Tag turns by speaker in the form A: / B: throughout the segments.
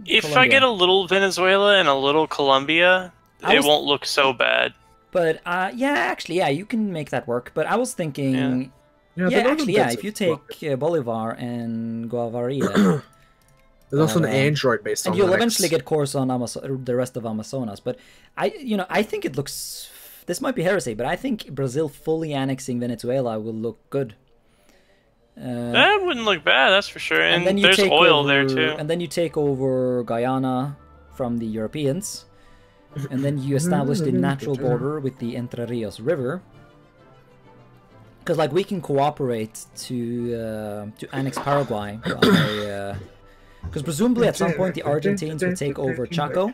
A: If I get a little Venezuela and a little Colombia, it won't look so bad.
B: But yeah, actually, yeah, you can make that work. But I was thinking, yeah, if you take Bolivar and Guavarilla,
C: there's also an Android based on
B: and you'll
C: Linux.
B: eventually get course on the rest of Amazonas. But I think it looks. This might be heresy, but I think Brazil fully annexing Venezuela will look good.
A: That wouldn't look bad, that's for sure. And
B: then
A: there's oil there too.
B: And then you take over Guyana from the Europeans, and then you establish the natural border with the Entre Rios River. Because like we can cooperate to annex Paraguay, because presumably at some point the Argentines will take over Chaco,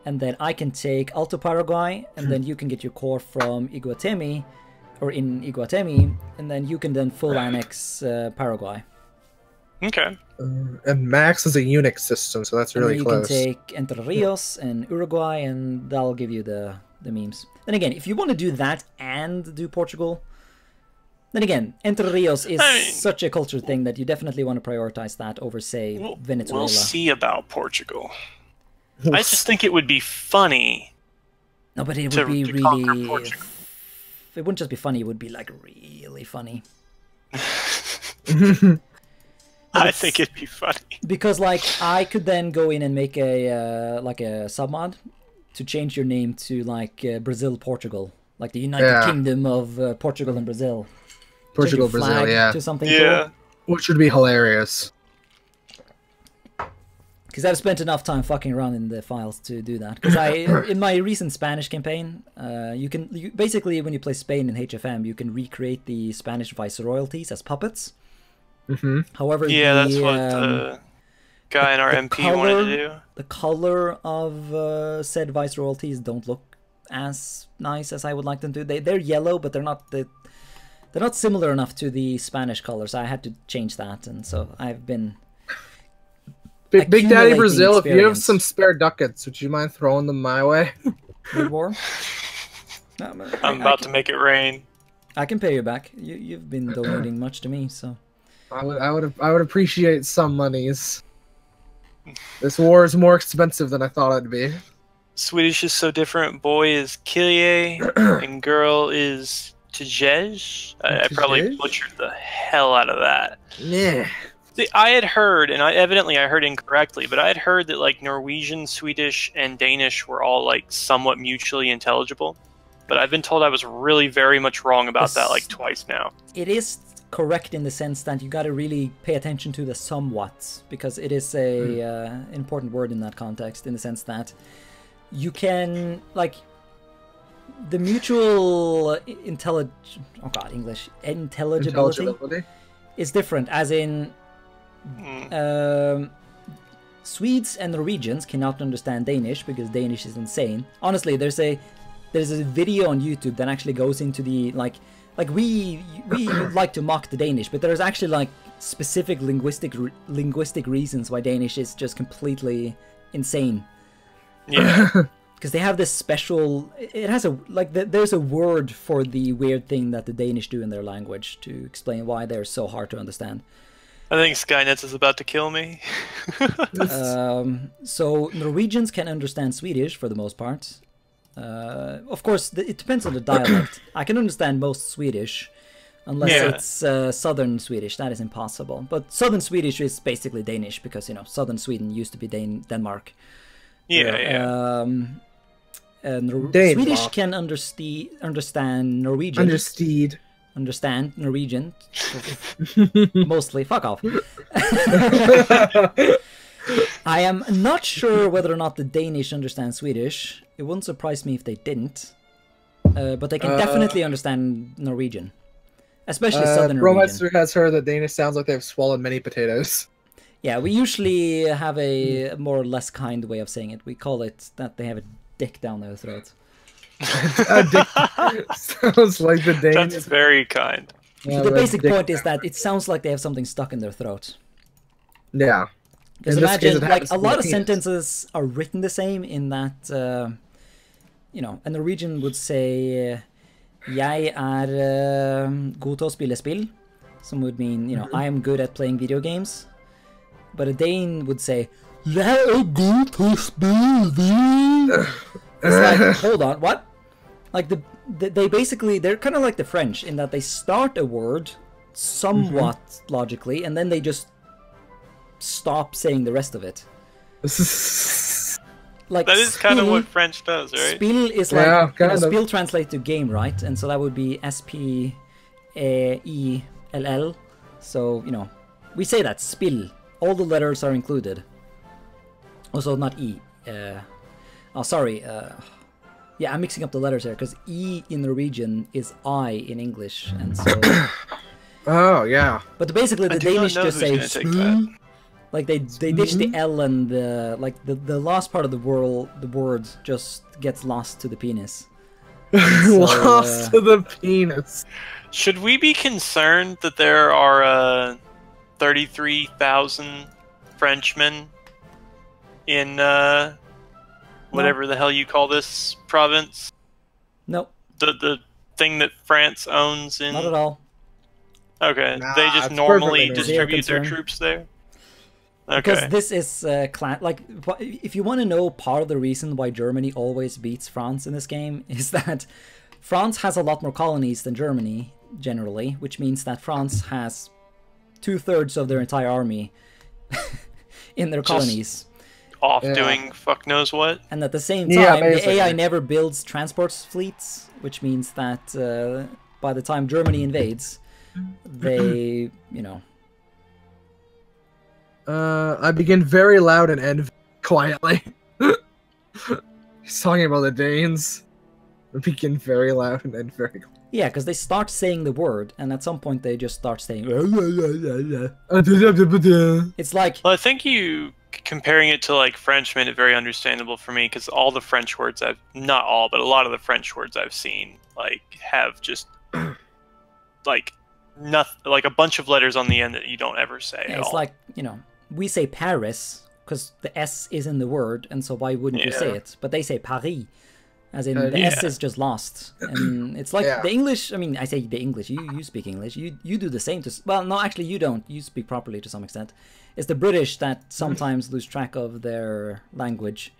B: and then I can take Alto Paraguay, and then you can get your core from Iguatemi. Or in Iguatemi, and then you can then full annex Paraguay.
A: Okay.
C: And Max is a Unix system, so that's really close.
B: You can take Entre Rios and Uruguay, and that'll give you the memes. Then again, if you want to do that and do Portugal, then again, Entre Rios is such a culture thing that you definitely want to prioritize that over, say, Venezuela.
A: We'll see about Portugal. I just think it would be funny.
B: No, but it would be really... It wouldn't just be funny, it would be like really funny.
A: I think it'd be funny.
B: Because like I could then go in and make a like a submod to change your name to like Brazil Portugal, like the United Kingdom of Portugal and Brazil.
C: Portugal Brazil, yeah.
B: To something cool.
C: Which would be hilarious.
B: Because I've spent enough time fucking around in the files to do that. Because in my recent Spanish campaign, you basically when you play Spain in HFM, you can recreate the Spanish viceroyalties as puppets. However,
A: that's what the guy in our MP wanted to do.
B: The color of said viceroyalties don't look as nice as I would like them to. They're yellow, but they're not similar enough to the Spanish colors. I had to change that, and so I've been.
C: Big Daddy Brazil, if you have some spare ducats, would you mind throwing them my way?
B: Mid-war?
A: No, I'm about to make it rain.
B: I can pay you back. You've been donating much to me, so.
C: I would appreciate some monies. This war is more expensive than I thought it'd be.
A: Swedish is so different. Boy is Kilje, and girl is Tjej. I probably butchered the hell out of that.
C: Yeah.
A: See, I had heard, and evidently I heard incorrectly, but I had heard that like Norwegian, Swedish, and Danish were all like somewhat mutually intelligible. But I've been told I was really very much wrong about that like twice now.
B: It is correct in the sense that you got to really pay attention to the somewhat, because it is a important word in that context, in the sense that you can like the mutual intelligibility is different, as in Swedes and Norwegians cannot understand Danish because Danish is insane. Honestly, there's a video on YouTube that actually goes into the like we like to mock the Danish, but there's actually like specific linguistic reasons why Danish is just completely insane.
A: Yeah.
B: Because they have this special, it has there's a word for the weird thing that the Danish do in their language to explain why they're so hard to understand.
A: I think Skynet is about to kill me.
B: So Norwegians can understand Swedish for the most part. Of course, it depends on the dialect. I can understand most Swedish, unless it's southern Swedish. That is impossible. But southern Swedish is basically Danish, because, you know, southern Sweden used to be Denmark. Swedish can understand Norwegian. Understand Norwegian. Mostly. Fuck off. I am not sure whether or not the Danish understand Swedish. It wouldn't surprise me if they didn't. But they can definitely understand Norwegian. Especially southern Norwegian.
C: Romance has heard that Danish sounds like they've swallowed many potatoes.
B: Yeah, we usually have a more or less kind way of saying it. We call it that they have a dick down their throat.
C: Sounds like the Danish.
A: That's very kind.
B: So the basic point is that it sounds like they have something stuck in their throat.
C: Yeah.
B: Because imagine, like, a lot of sentences are written the same in that, you know, a Norwegian would say, Jeg god til å spille spill, som would mean, you know, I am good at playing video games. But a Dane would say, Let it go to speed. It's like, hold on, what? Like they basically, they're kind of like the French in that they start a word somewhat logically, and then they just stop saying the rest of it. Like
A: that is kind of what French does, right?
B: Spiel is like, spiel translates to game, right? And so that would be S-P-E-I-L-L. So, you know, we say that, spiel. All the letters are included. Also, not E. Oh, sorry. Yeah, I'm mixing up the letters here, because E in Norwegian is I in English, and so...
C: Oh, yeah.
B: But basically, the Danish just say spiel. Like, they ditch the L and the... Like, the last part of the word just gets lost to the penis. So,
C: lost to the penis.
A: Should we be concerned that there are 33,000 Frenchmen in whatever the hell you call this province?
B: Nope.
A: The thing that France owns in...
B: Not at all.
A: Okay,
C: nah,
A: they just normally distribute their troops there? Okay.
B: Because this is like, if you want to know part of the reason why Germany always beats France in this game, is that France has a lot more colonies than Germany, generally, which means that France has 2/3 of their entire army in their colonies.
A: Off doing fuck knows what.
B: And at the same time, the AI never builds transport fleets, which means that by the time Germany invades, they, you know...
C: I begin very loud and end quietly. He's talking about the Danes. I begin very loud and end very quiet.
B: Yeah, because they start saying the word, and at some point they just start saying... It's like...
A: Well, I think you... Comparing it to, like, French made it very understandable for me, because all the French words I've... Not all, but a lot of the French words I've seen, like, have just... like, nothing... Like, a bunch of letters on the end that you don't ever say at all.
B: It's like, you know... We say Paris, because the S is in the word, and so why wouldn't you say it? But they say Paris, as in the S is just lost. And it's like the English, I mean, I say the English, you speak English, you do the same to... Well, no, actually you don't, you speak properly to some extent. It's the British that sometimes lose track of their language.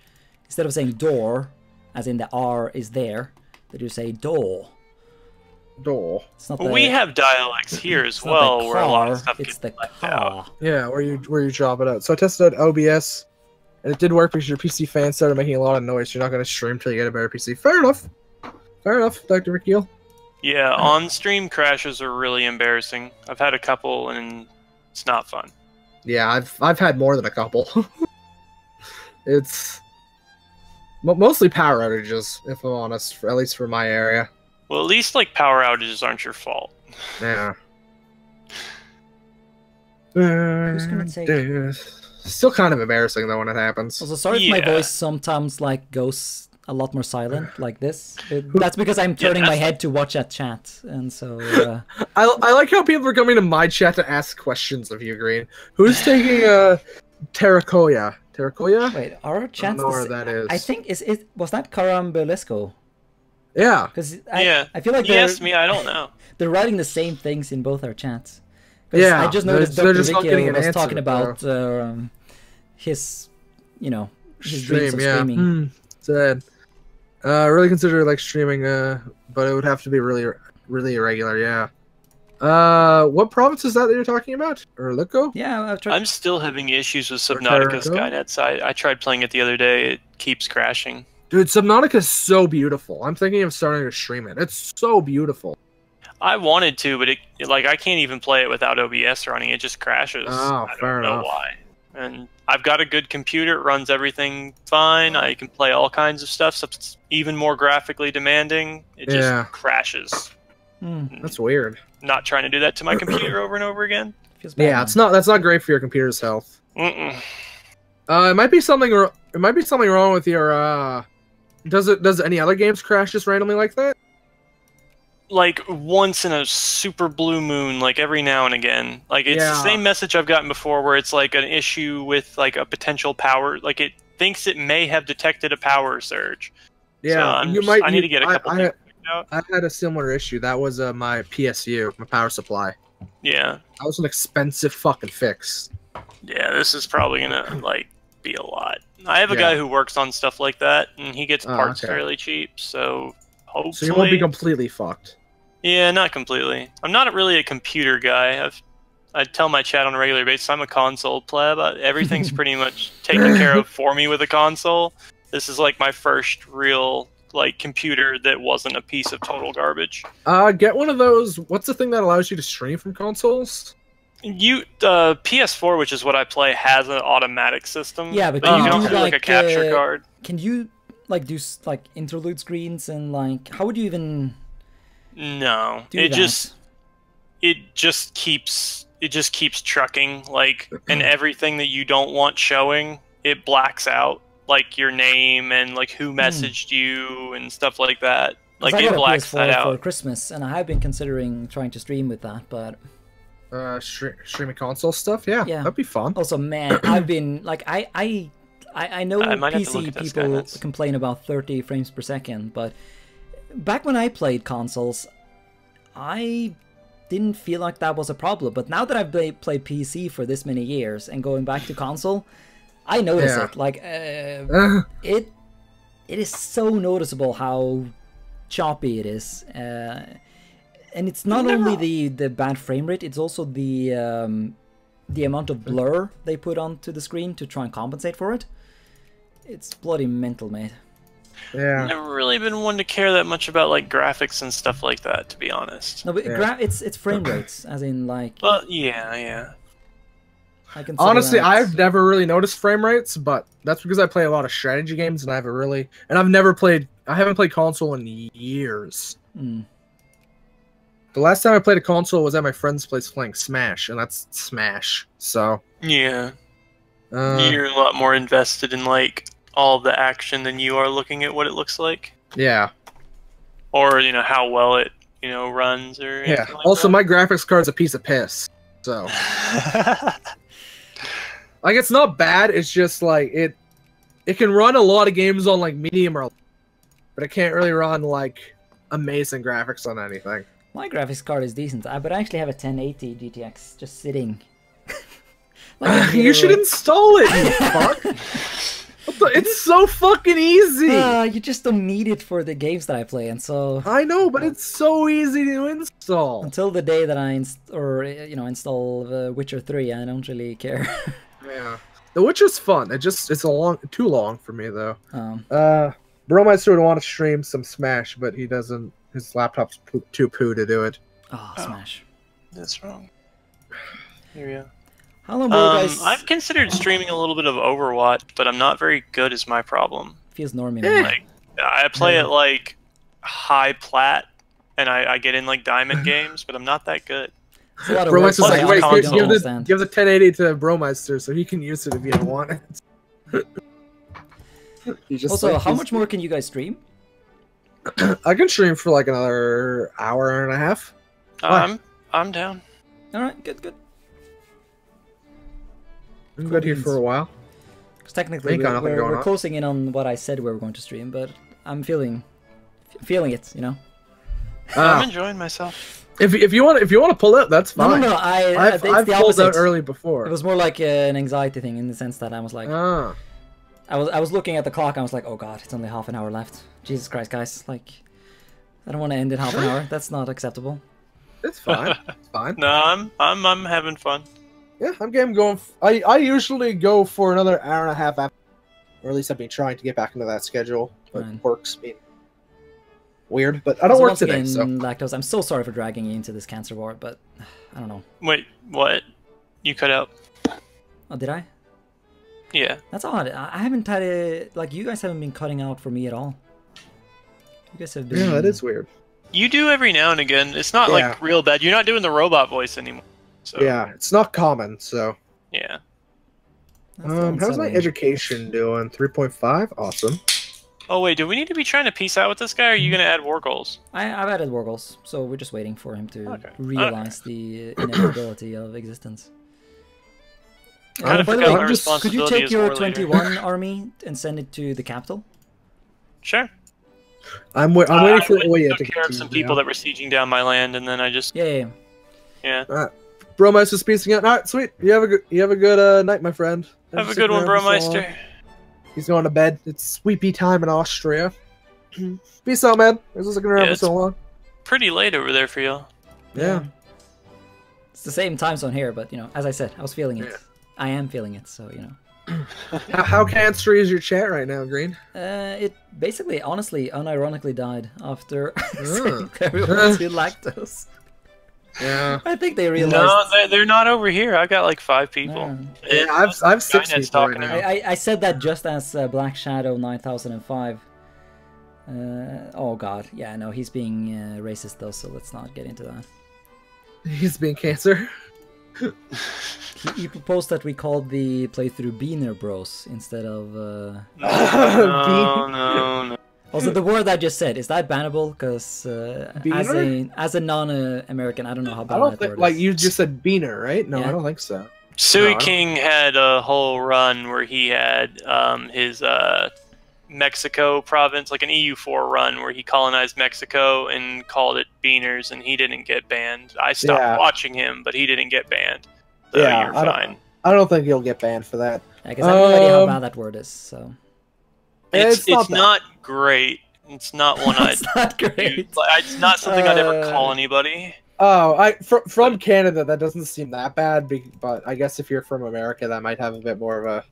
B: Instead of saying door, as in the R is there, they just say door.
C: Door.
A: Well, we have dialects here as well, where a lot of stuff gets left out.
C: Yeah, where you drop it out. So I tested out OBS, and it did work because your PC fan started making a lot of noise. You're not going to stream until you get a better PC. Fair enough. Fair enough, Dr. Rikiel.
A: Yeah, on-stream crashes are really embarrassing. I've had a couple, and it's not fun.
C: Yeah, I've had more than a couple. It's mostly power outages, if I'm honest, at least for my area.
A: Well, at least, like, power outages aren't your fault.
C: Yeah.
B: Who's gonna take...
C: Still kind of embarrassing, though, when it happens.
B: Also, sorry if my voice sometimes, like, goes a lot more silent, like this. That's because I'm turning my head to watch that chat, and so...
C: I like how people are coming to my chat to ask questions of you, Green. Who's taking, Terracoya? Terracoya?
B: Wait, our chats...
C: I don't know where that is.
B: I think, was that Carambulesco?
C: Yeah.
B: Because I feel like
A: he asked me, I don't know.
B: They're writing the same things in both our chats.
C: Yeah.
B: I just noticed Dr. Rikiel was
C: answer,
B: talking about his, you know, his dreams of streaming.
C: Sad. Really consider like streaming, but it would have to be really, really irregular. Yeah. What province is that you're talking about? Or Lico?
B: Yeah,
A: I'm still having issues with Subnautica Skynets. I tried playing it the other day. It keeps crashing.
C: Dude, Subnautica is so beautiful. I'm thinking of starting to stream it. It's so beautiful.
A: I wanted to, but I can't even play it without OBS running. It just crashes.
C: Oh,
A: I don't know why. And I've got a good computer. It runs everything fine. I can play all kinds of stuff. So it's even more graphically demanding. It just crashes.
C: That's weird.
A: Not trying to do that to my computer over and over again.
C: Yeah, that's not great for your computer's health. It might be something. It might be something wrong with your. Does any other games crash just randomly like that?
A: Like once in a super blue moon, like every now and again. Like it's the same message I've gotten before, where it's like an issue with like a potential power. Like it thinks it may have detected a power surge. Yeah, so I need to get a couple things figured out.
C: I had a similar issue. That was my PSU, my power supply.
A: Yeah,
C: that was an expensive fucking fix.
A: Yeah, this is probably gonna like be a lot. I have a guy who works on stuff like that, and he gets parts fairly cheap, so hopefully...
C: So you won't be completely fucked.
A: Yeah, not completely. I'm not really a computer guy. I tell my chat on a regular basis, I'm a console pleb. Everything's pretty much taken care of for me with a console. This is like my first real computer that wasn't a piece of total garbage.
C: Get one of those. What's the thing that allows you to stream from consoles?
A: PS4, which is what I play, has an automatic system.
B: Yeah, but
A: you can also do like a capture card.
B: Can you do interlude screens and how would you even?
A: No, it just keeps trucking and everything that you don't want showing, it blacks out, like your name and who messaged you and stuff like that. It blacks that out.
B: For Christmas, and I have been considering trying to stream with that, but
C: streaming console stuff, yeah, that'd be fun.
B: Also, man, I've been I know PC people complain about 30 frames per second, but back when I played consoles, I didn't feel like that was a problem. But now that I've played PC for this many years and going back to console, I notice it. It is so noticeable how choppy it is. And it's not only the bad frame rate, it's also the amount of blur they put onto the screen to try and compensate for it. It's bloody mental, mate.
C: Yeah.
A: I've never really been one to care that much about graphics and stuff like that, to be honest.
B: No, but it's frame rates, as in
A: Well, yeah.
C: Honestly, I've never really noticed frame rates, but that's because I play a lot of strategy games, and I haven't played console in years.
B: Mm.
C: The last time I played a console was at my friend's place playing Smash, and that's Smash. So
A: yeah, you're a lot more invested in all the action than you are looking at what it looks like.
C: Yeah.
A: Or how well it runs or anything
C: also, my graphics card's a piece of piss. So it's not bad. It's just it can run a lot of games on medium or, but it can't really run amazing graphics on anything.
B: My graphics card is decent, but I actually have a 1080 GTX just sitting.
C: You should install it, you fuck! It's so fucking easy!
B: You just don't need it for the games that I play, and so...
C: I know, but it's so easy to install!
B: Until the day that I install Witcher 3, I don't really care.
C: Yeah. The Witcher's fun, it's too long for me, though. Bromeister would want to stream some Smash, but he doesn't. His laptop's too poo to do it.
B: Oh, Smash.
A: That's wrong. Here we go.
B: How long were you guys...
A: I've considered streaming a little bit of Overwatch, but I'm not very good is my problem.
B: Feels normie.
A: I play at high plat, and I get in diamond games, but I'm not that good.
C: Bromeister's wait, give the 1080 to Bromeister so he can use it if you want it.
B: Also, how much more can you guys stream?
C: I can stream for another hour and a half.
A: I'm down.
B: All right, good.
C: I'm good here for a while.
B: Because technically, we're closing in on what I said we were going to stream, but I'm feeling it,
A: I'm enjoying myself.
C: If you want to pull out, that's fine.
B: No,
C: I've pulled out early before.
B: It was more like an anxiety thing in the sense that I was like, I was looking at the clock. I was like, oh god, it's only half an hour left. Jesus Christ, guys! I don't want to end in half an hour. That's not acceptable.
C: It's fine. It's fine.
A: No, I'm having fun.
C: Yeah, I'm going. I usually go for another hour and a half after, or at least I've been trying to get back into that schedule. But work's been weird. But I don't work today. So
B: Lactose, I'm so sorry for dragging you into this cancer war, but I don't know.
A: Wait, what? You cut out?
B: Oh, did I?
A: Yeah.
B: That's odd. I haven't had it. You guys haven't been cutting out for me at all. You guys have been.
C: Yeah, that is weird.
A: You do every now and again. It's not real bad. You're not doing the robot voice anymore. So.
C: Yeah, it's not common. So.
A: Yeah.
C: How's my education doing? 3.5. Awesome.
A: Oh wait, do we need to be trying to peace out with this guy? Or are you gonna add war goals?
B: I've added war goals, so we're just waiting for him to realize the inevitability of existence. By the way, could you take your 21 army and send it to the capital?
A: Sure.
C: I'm waiting for Oya to
A: take care of some people that were sieging down my land, and then I just
B: yeah.
C: Alright, Bromeister's peacing out. Alright, sweet. You have a good night, my friend.
A: Have a good one, Bromeister.
C: He's going to bed. It's sleepy time in Austria. Peace out, man. I was looking around for so long.
A: Pretty late over there for y'all.
C: Yeah.
B: It's the same time zone here, but, you know, as I said, I was feeling it. I am feeling it, so, you know.
C: How cancer-y is your chat right now, Green?
B: It basically, honestly, unironically died after saying everyone to lactose.
C: Yeah.
B: I think they realized.
A: No, they're not over here. I've got like 5 people.
C: Yeah, I've 6 people
A: talking
C: right now.
B: I said that just as Black Shadow 9005. Oh god, yeah, no, he's being racist though, so let's not get into that.
C: He's being cancer.
B: He proposed that we called the playthrough Beaner Bros instead of.
A: No.
B: Also, the word I just said, is that bannable? Because as a non-American, I don't know how bad
C: I don't
B: that
C: think
B: word
C: like
B: is.
C: you just said Beaner, right? No,
B: Yeah.
C: I don't think so.
A: Sui King had a whole run where he had his Mexico province, like an EU4 run where he colonized Mexico and called it Beaners, and he didn't get banned. I stopped watching him, but he didn't get banned. So you're fine.
C: I don't think he'll get banned for that.
B: Because I have no idea how bad that word is, so...
A: It's not great. It's not one
B: It's not great.
A: It's not something I'd ever call anybody.
C: Oh, from Canada, that doesn't seem that bad, but I guess if you're from America, that might have a bit more of a...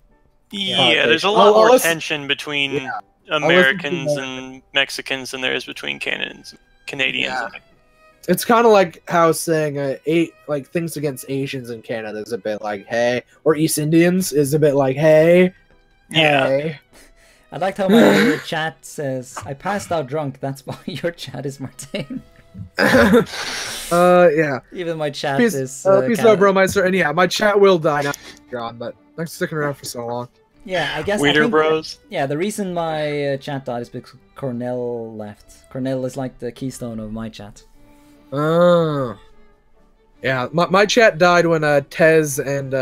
A: Yeah, there's a lot more tension between Americans and Mexicans than there is between Canadians.
C: Yeah. It's kind of like how saying like things against Asians in Canada is a bit like hey, or East Indians is a bit like hey. Hey.
B: I liked how my chat says, I passed out drunk, that's why your chat is Martin.
C: Yeah.
B: Even my chat
C: is...
B: Peace
C: out, Bromeister. And yeah, my chat will die now. God, but thanks for sticking around for so long.
B: Yeah, I guess
A: Weeder Bros.
B: Yeah, the reason my chat died is because Cornell left. Cornell is like the keystone of my chat.
C: Oh. Yeah, my chat died when Tez and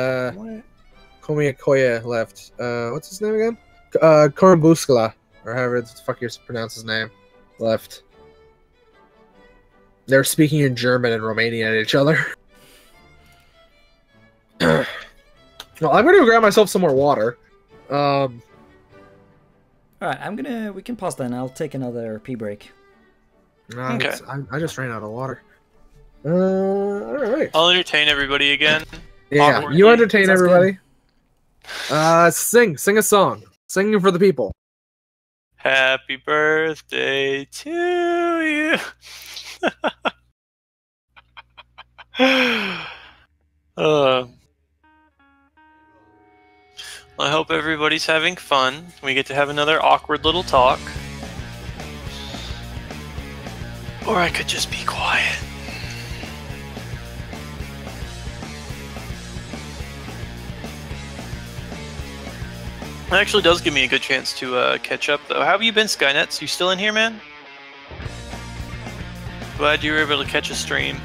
C: Komiyakoya left. What's his name again? Korumbuskala, or however the fuck you pronounce his name, left. They're speaking in German and Romanian at each other. Well, I'm gonna go grab myself some more water.
B: Alright, we can pause then. I'll take another pee break.
C: Okay. I just ran out of water. Alright.
A: I'll entertain everybody again.
C: Yeah,
A: Awkwardly.
C: you entertain everybody. Sing a song. Singing for the people.
A: Happy birthday to you. I hope everybody's having fun. We get to have another awkward little talk. Or I could just be quiet. It actually does give me a good chance to catch up, though. How have you been, Skynets? You still in here, man? Glad you were able to catch a stream.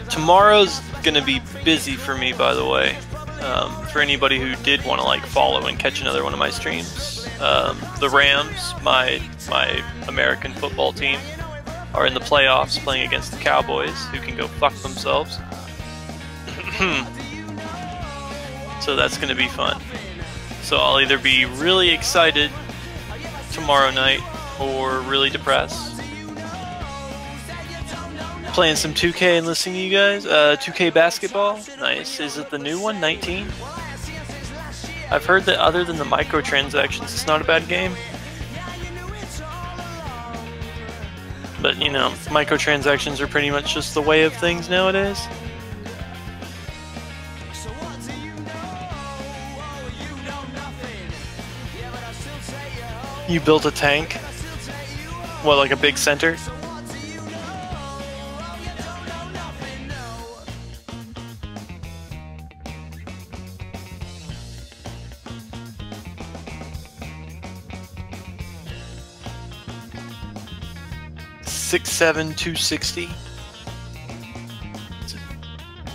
A: Tomorrow's gonna be busy for me, by the way. For anybody who did want to like follow and catch another one of my streams, the Rams, my American football team, are in the playoffs playing against the Cowboys, who can go fuck themselves. So that's gonna be fun. So I'll either be really excited tomorrow night or really depressed. Playing some 2K and listening to you guys. 2K basketball, nice. Is it the new one, 19? I've heard that other than the microtransactions, it's not a bad game. But you know, microtransactions are pretty much just the way of things nowadays. You built a tank? What, like a big center? Six, 7, 260.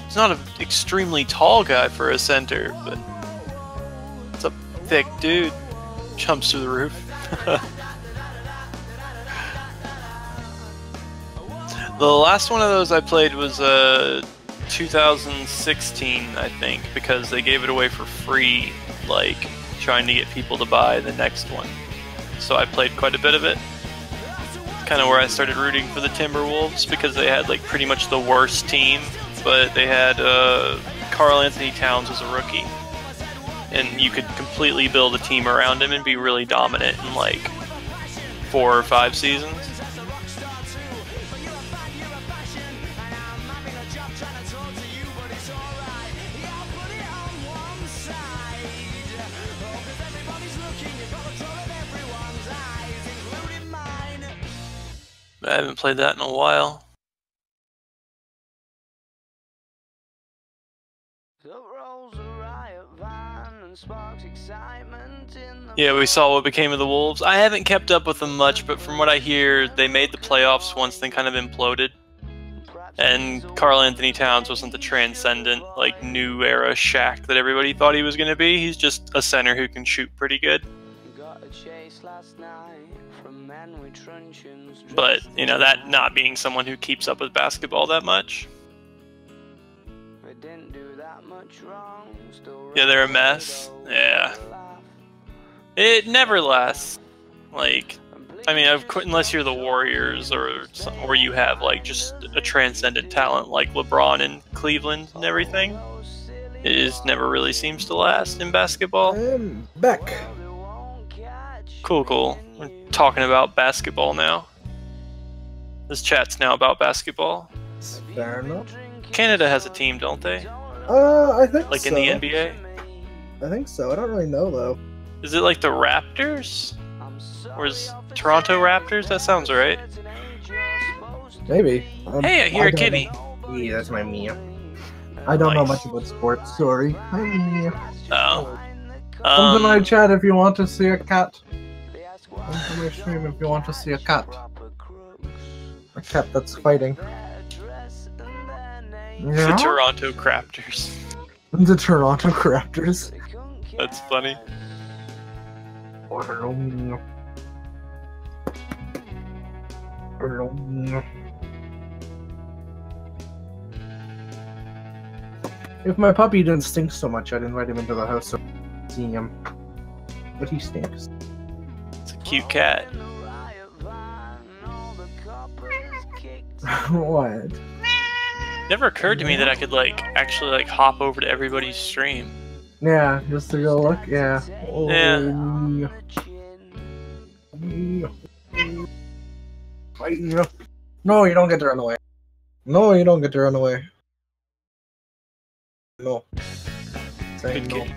A: It's not an extremely tall guy for a center, but it's a thick dude. Jumps through the roof. The last one of those I played was 2016, I think, because they gave it away for free, like trying to get people to buy the next one. So I played quite a bit of it. Kind of where I started rooting for the Timberwolves because they had like pretty much the worst team, but they had Karl Anthony Towns as a rookie, and you could completely build a team around him and be really dominant in like 4 or 5 seasons. I haven't played that in a while. Yeah, we saw what became of the Wolves. I haven't kept up with them much, but from what I hear, they made the playoffs once, then kind of imploded. And Karl Anthony Towns wasn't the transcendent, like, new era Shaq that everybody thought he was going to be. He's just a center who can shoot pretty good. But, you know, that not being someone who keeps up with basketball that much. Yeah, they're a mess. Yeah. It never lasts. Like, I mean, unless you're the Warriors or you have, like, just a transcendent talent like LeBron in Cleveland and everything. It just never really seems to last in basketball.
C: I'm back.
A: Cool, cool. We're talking about basketball now. This chat's now about basketball.
C: Fair enough.
A: Canada has a team, don't they?
C: I think
A: like
C: so.
A: In the NBA?
C: I think so. I don't really know, though.
A: Is it like the Raptors? Or is Toronto Raptors? That sounds right.
C: Maybe.
A: Hey, I hear a kitty.
C: Yeah, that's my Mia. I don't know much about sports. Sorry. Hi, Mia.
A: Oh.
C: Come to my chat if you want to see a cat. Come to my stream if you want to see a cat. A cat that's fighting. Yeah?
A: The Toronto Raptors.
C: The Toronto Raptors.
A: That's funny.
C: If my puppy didn't stink so much, I'd invite him into the house so see him. But he stinks.
A: It's a cute cat.
C: What?
A: Never occurred to me that I could actually hop over to everybody's stream.
C: Yeah, just to go look. Yeah.
A: Yeah.
C: No, you don't get to run away. No, you don't get to run away. No. Saying
A: Good
C: no.
A: kitty.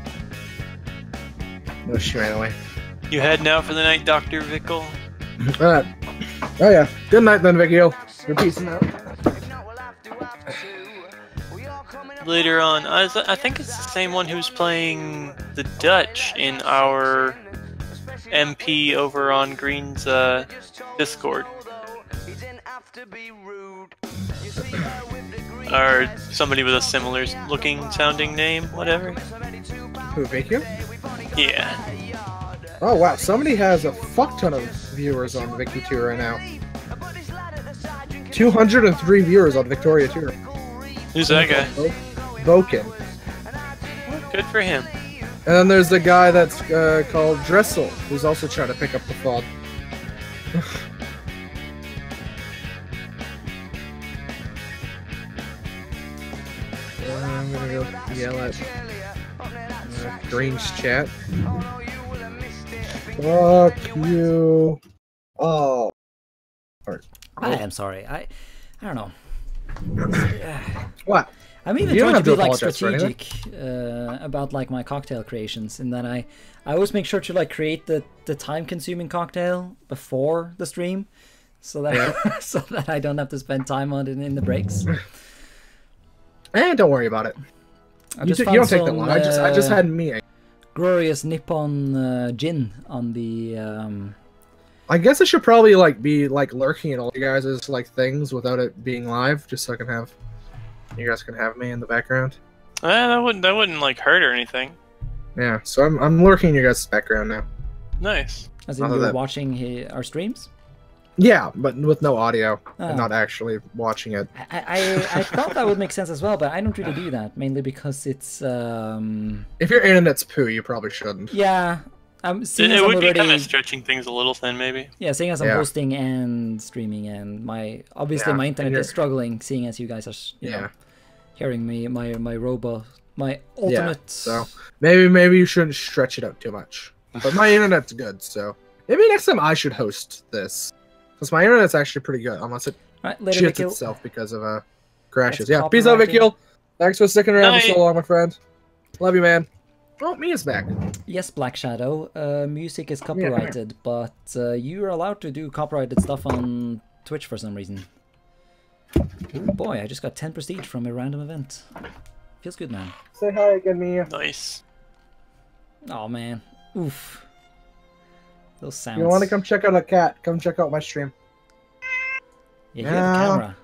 C: No, she ran away.
A: You heading out for the night, Dr. Vickle?
C: Oh yeah. Good night then, Vicky. You're peacing out.
A: Later on, I think it's the same one who's playing the Dutch in our MP over on Green's Discord. Or somebody with a similar looking sounding name, whatever.
C: Who, Vicky?
A: Yeah.
C: Oh wow, somebody has a fuck ton of viewers on Vicky 2 right now. 203 viewers on Victoria 2.
A: Who's that guy?
C: Boken.
A: Good for him.
C: And then there's the guy that's called Dressel, who's also trying to pick up the phone. I'm gonna go yell at Green's chat. Fuck you. Oh.
B: I am sorry. I don't know.
C: What?
B: I'm even
C: You don't
B: trying to
C: have
B: be
C: to
B: like
C: apologize for anything.
B: strategic about like my cocktail creations, and then I always make sure to like create the time-consuming cocktail before the stream, so that so that I don't have to spend time on it in the breaks.
C: Don't worry about it. You don't take that long. I just had me.
B: Glorious Nippon gin on the.
C: I guess it should probably be lurking in all you guys' things without it being live, just so I can have you guys can have me in the background.
A: That wouldn't hurt or anything.
C: Yeah, so I'm lurking in your guys' background now.
A: Nice.
B: As in, you're watching our streams.
C: Yeah, but with no audio and not actually watching it.
B: I thought that would make sense as well, but I don't really do that, mainly because it's...
C: If your internet's poo, you probably shouldn't.
B: Yeah,
A: it would be kind of stretching things a little thin, maybe.
B: Yeah, seeing as I'm hosting and streaming, and obviously my internet is struggling, seeing as you guys are you know, hearing me, my alternate...
C: Yeah, so maybe you shouldn't stretch it out too much. But my internet's good, so... Maybe next time I should host this. Because my internet's actually pretty good, unless it shits itself because of crashes. Yeah, peace out, Vikil. Thanks for sticking around for so long, my friend. Love you, man. Oh, Mia's back.
B: Yes, Black Shadow. Music is copyrighted, but you're allowed to do copyrighted stuff on Twitch for some reason. Ooh, boy, I just got 10 prestige from a random event. Feels good, man.
C: Say hi again, Mia.
A: Nice.
B: Oh, man. Oof. Those sounds.
C: You want to come check out a cat? Come check out my stream.
B: Yeah, you have a camera.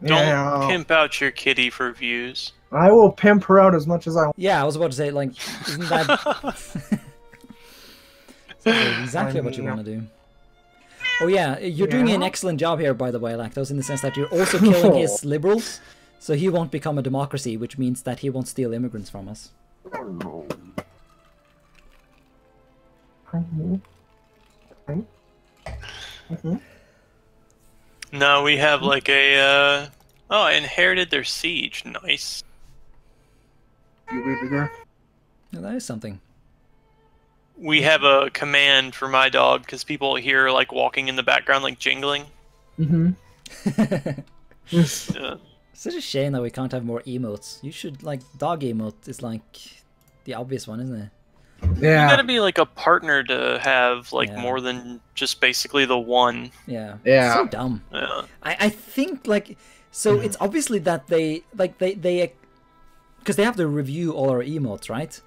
A: Don't pimp out your kitty for views.
C: I will pimp her out as much as I want.
B: Yeah, I was about to say, like, isn't that exactly what you want to do? Oh yeah, you're doing an excellent job here, by the way, Lactose, in the sense that you're also killing his liberals, so he won't become a democracy, which means that he won't steal immigrants from us.
A: No, we have like a oh, I inherited their siege. Nice.
B: Yeah, that is something.
A: We have a command for my dog because people hear like walking in the background, like jingling.
B: Such a shame that we can't have more emotes. You should, like, dog emote is like the obvious one, isn't it?
C: Yeah.
A: You gotta be like a partner to have like more than just basically the one.
B: Yeah.
C: Yeah.
B: So dumb.
A: Yeah.
B: I think, like, so it's obviously that they because they have to review all our emotes, right?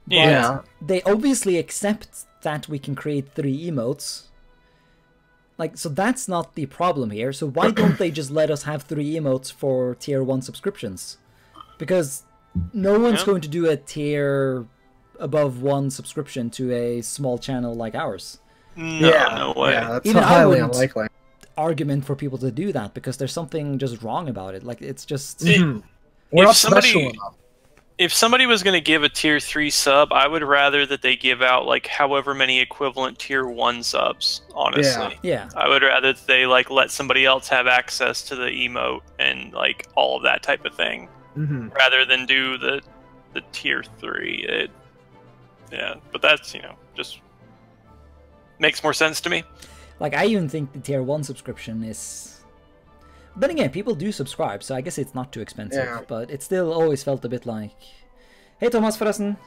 B: But
C: yeah.
B: They obviously accept that we can create 3 emotes. Like, so that's not the problem here. So why don't they just let us have 3 emotes for tier 1 subscriptions? Because no one's going to do a tier above 1 subscription to a small channel like ours.
A: No way.
C: Yeah, that's highly unlikely.
B: Argument for people to do that because there's something just wrong about it. Like, it's just
C: we're not special enough.
A: If somebody was going to give a tier 3 sub, I would rather that they give out like however many equivalent tier 1 subs, honestly.
B: Yeah.
A: I would rather that they like let somebody else have access to the emote and like all of that type of thing rather than do the tier 3. Yeah, but that's, just makes more sense to me.
B: Like, I even think the tier 1 subscription is... But again, people do subscribe, so I guess it's not too expensive. Yeah. But it still always felt a bit like... Hey, Thomas, forresten.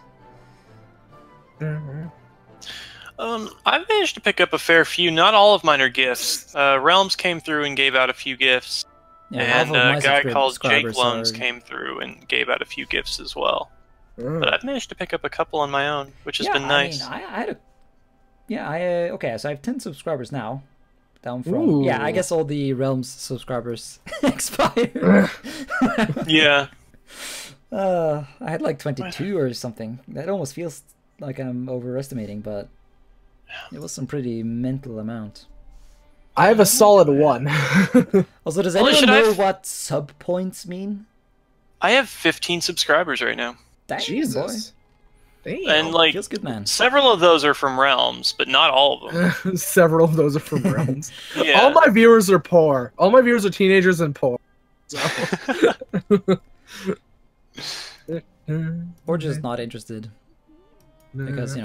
A: I've managed to pick up a fair few. Not all of mine are gifts. Realms came through and gave out a few gifts. Yeah, and a guy called Jake Loans came through and gave out a few gifts as well. But I've managed to pick up a couple on my own, which has been nice.
B: I mean, I had a... Yeah, okay, so I have 10 subscribers now. Down from... Yeah, I guess all the Realms subscribers expired.
A: Yeah.
B: I had like 22 or something. That almost feels like I'm overestimating, but it was some pretty mental amount.
C: I have a solid 1.
B: Also, does anyone know what sub points mean?
A: I have 15 subscribers right now.
B: Dang,
C: Jesus.
B: Boy.
A: Damn. And like,
B: feels good, man.
A: Several of those are from Realms, but not all of
C: them. Several of those are from Realms.
A: Yeah.
C: All my viewers are poor. All my viewers are teenagers and poor. So.
B: Or just not interested. Because,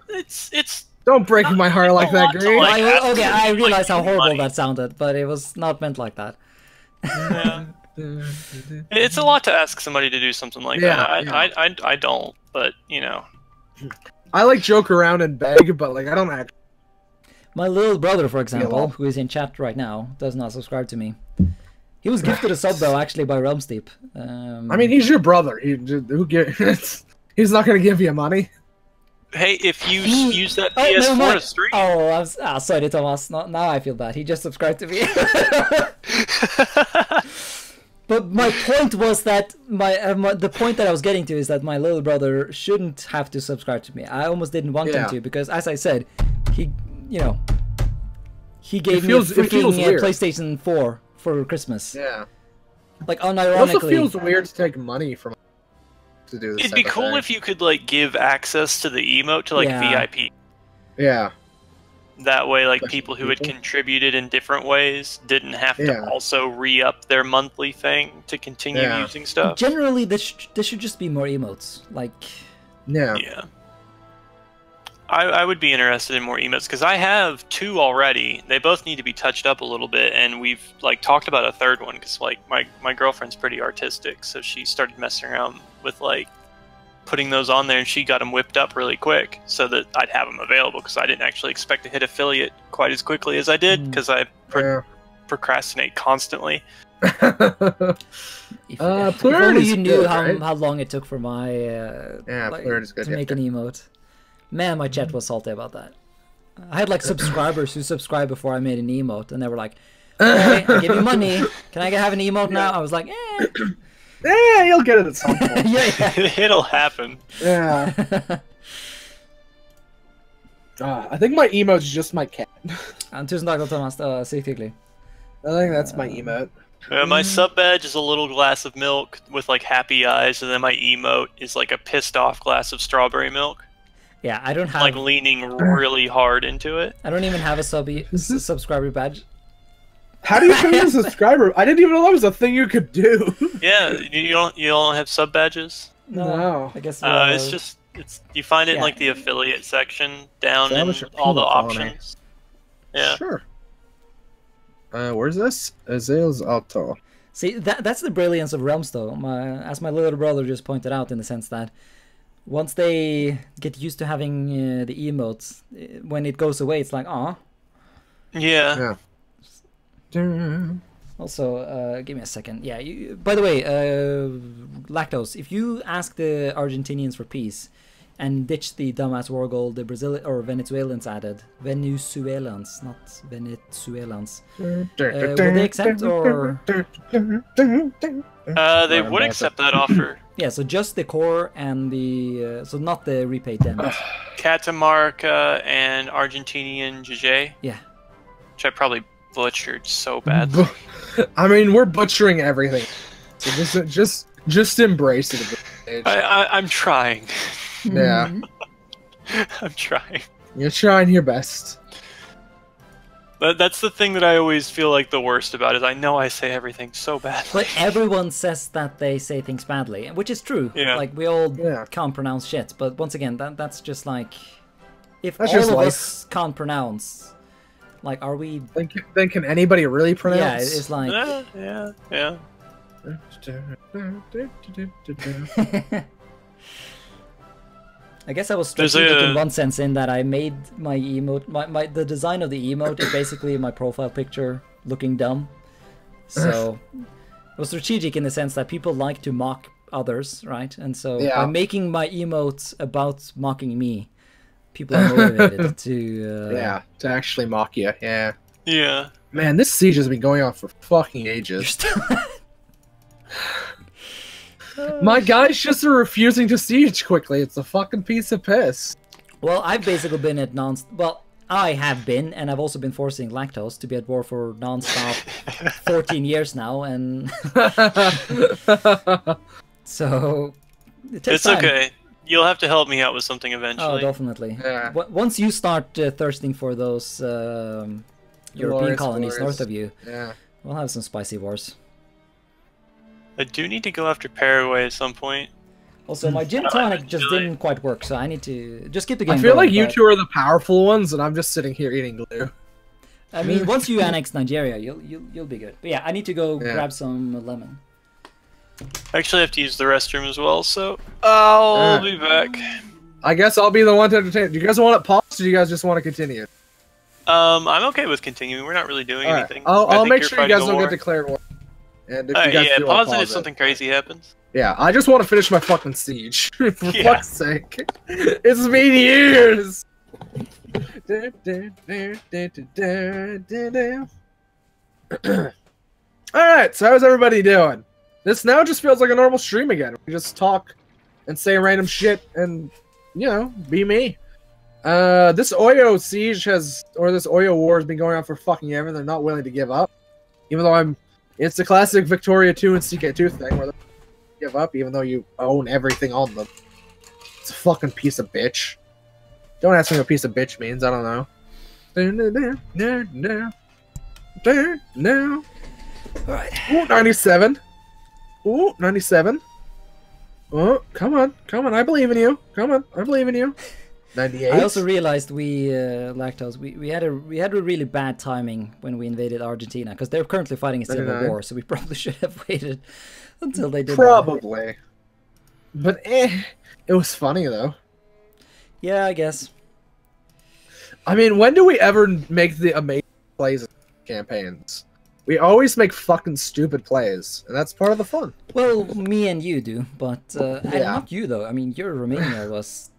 A: It's
C: don't break my heart like that, Green.
B: Okay, I realize how horrible that sounded, but it was not meant like that.
A: Yeah. It's a lot to ask somebody to do something like that. I don't, but
C: I like joke around and beg, but like I don't act.
B: My little brother, for example, who is in chat right now, does not subscribe to me. He was gifted a sub though, actually, by Realmsteep.
C: I mean, he's your brother. He's not gonna give you money.
A: Hey, if you use that PS4 to stream.
B: Oh, sorry, Thomas. Now I feel bad. He just subscribed to me. But my point was that the point that I was getting to is that my little brother shouldn't have to subscribe to me. I almost didn't want him to because, as I said, he he gave me a freaking PlayStation 4 for Christmas.
C: Yeah.
B: Like, unironically. It
C: also feels weird to take money from to do this.
A: It'd be cool if you could, like, give access to the emote to, like, VIP.
C: Yeah.
A: That way, like, people who had contributed in different ways didn't have to also re-up their monthly thing to continue using stuff.
B: Generally, this should just be more emotes. Like...
C: Yeah.
A: Yeah. I would be interested in more emotes, because I have 2 already. They both need to be touched up a little bit, and we've, like, talked about a 3rd one, because, like, my girlfriend's pretty artistic, so she started messing around with, like, putting those on there, and she got them whipped up really quick, so that I'd have them available, because I didn't actually expect to hit affiliate quite as quickly as I did, because I procrastinate constantly.
B: If only you knew how long it took for my
C: to
B: make an emote. Man, my chat was salty about that. I had like subscribers who subscribed before I made an emote, and they were like, "Okay, I give you money. Can I have an emote now?" I was like, "Eh."
C: Yeah, you'll get it at some point.
A: It'll happen.
C: Yeah. I think my emote's just my cat.
B: Tusen takk, Thomas. Det var sykt hyggelig.
C: I think that's my emote.
A: My sub badge is a little glass of milk with like happy eyes, and then my emote is like a pissed off glass of strawberry milk.
B: Yeah, I don't have
A: like leaning really hard into it.
B: I don't even have a subscriber badge.
C: How do you become a subscriber? I didn't even know that was a thing you could do.
A: Yeah, you don't have sub badges?
C: No.
B: I guess
A: you find it in like the affiliate section down in all the options. Yeah.
C: Sure. Where's this? Azale's Alto.
B: See, that's the brilliance of realms, though. As my little brother just pointed out, in the sense that once they get used to having the emotes, when it goes away, it's like, aw.
A: Yeah.
B: Also, give me a second. Yeah. By the way, Lactose, if you ask the Argentinians for peace and ditch the dumbass war goal the Venezuelans added, Venezuelans, not Venezuelans, will they accept, or?
A: They would accept that offer.
B: Yeah, so just the core and the so not the repaid damage.
A: Catamarca and Argentinian JJ.
B: Yeah.
A: Which I probably butchered so badly.
C: I mean, we're butchering everything. So just embrace it.
A: I'm trying.
C: Yeah.
A: I'm trying.
C: You're trying your best.
A: But that's the thing that I always feel like the worst about, is I know I say everything so badly.
B: But everyone says that they say things badly, which is true.
A: Yeah.
B: Like, we all can't pronounce shit. But once again, that's just like... If
C: that's
B: all of us can't pronounce, like, are we...
C: Then can anybody really pronounce?
B: Yeah, it's like...
A: Yeah.
B: I guess I was strategic in one sense, in that I made my emote, the design of the emote is basically my profile picture looking dumb. So it was strategic in the sense that people like to mock others, right? And so by making my emotes about mocking me, people are motivated to
C: to actually mock you.
A: Yeah.
C: Man, this siege has been going on for fucking ages. My guys just are refusing to siege quickly. It's a fucking piece of piss.
B: Well, I've basically been at I have been, and I've also been forcing Lactose to be at war for non-stop 14 years now, and so
A: it's time. Okay. You'll have to help me out with something eventually.
B: Oh, definitely.
C: Yeah.
B: Once you start thirsting for those European colonies north of you, we'll have some spicy wars.
A: I do need to go after Paraguay at some point.
B: Also, my gin tonic just didn't quite work, so I need to just keep the game
C: going. I feel
B: going,
C: like you two are the powerful ones, and I'm just sitting here eating glue.
B: I mean, once you annex Nigeria, you'll be good. But yeah, I need to go grab some lemon.
A: I actually have to use the restroom as well, so I'll be back.
C: I guess I'll be the one to entertain. Do you guys want it paused, or do you guys just want to continue?
A: I'm okay with continuing. We're not really doing anything.
C: I'll make sure you guys don't get declared war. And if you guys do,
A: pause it if something crazy happens.
C: Yeah, I just want to finish my fucking siege. For fuck's sake. It's been years! Alright, so how's everybody doing? This now just feels like a normal stream again. We just talk and say random shit and, you know, be me. This Oyo siege this Oyo war has been going on for fucking ever. They're not willing to give up, even though it's the classic Victoria 2 and CK2 thing where they give up, even though you own everything on them. It's a fucking piece of bitch. Don't ask me what piece of bitch means. I don't know. No.
B: All right.
C: Ooh, 97. Ooh, 97. Oh, come on. I believe in you. Come on, I believe in you. 98.
B: I also realized we Lactose. We had a really bad timing when we invaded Argentina because they're currently fighting a civil war. So we probably should have waited until they did.
C: Probably. But it was funny though.
B: Yeah, I guess.
C: I mean, when do we ever make the amazing plays in campaigns? We always make fucking stupid plays, and that's part of the fun.
B: Well, me and you do, but not you though. I mean, your Romania was.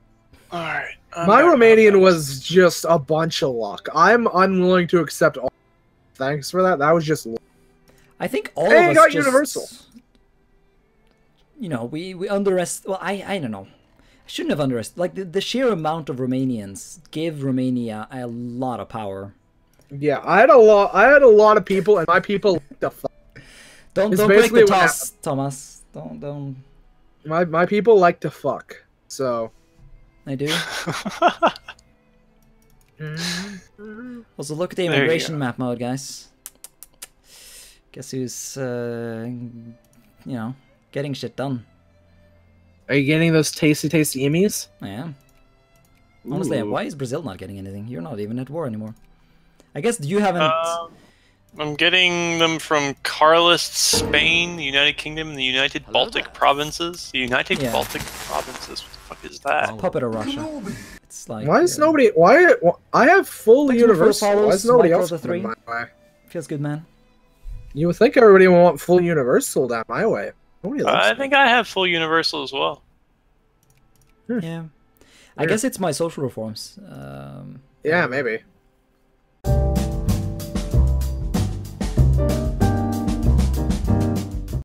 A: All right.
C: My Romanian was just a bunch of luck. I'm unwilling to accept all. Thanks for that. That was just luck.
B: I think all of us
C: got
B: just,
C: universal.
B: You know, we underestimated. Well, I don't know. I shouldn't have underestimated. Like the sheer amount of Romanians gave Romania a lot of power.
C: Yeah, I had a lot of people, and my people the fuck.
B: Don't break the toss, Thomas. Don't.
C: My people like to fuck, so.
B: I do. Also, look at the immigration map mode, guys. Guess who's, getting shit done.
C: Are you getting those tasty immies?
B: I am. Honestly, why is Brazil not getting anything? You're not even at war anymore. I guess you haven't...
A: I'm getting them from Carlist, Spain, the United Kingdom, and the United Baltic Provinces. The United Baltic Provinces? What the fuck is that?
B: It's puppet of Russia. It's like...
C: Why is nobody... Why I have full universal. Why is nobody else coming my way?
B: Feels good, man.
C: You would think everybody would want full universal down my way.
A: I think I have full universal as well.
B: Yeah. I guess it's my social reforms.
C: Yeah, maybe.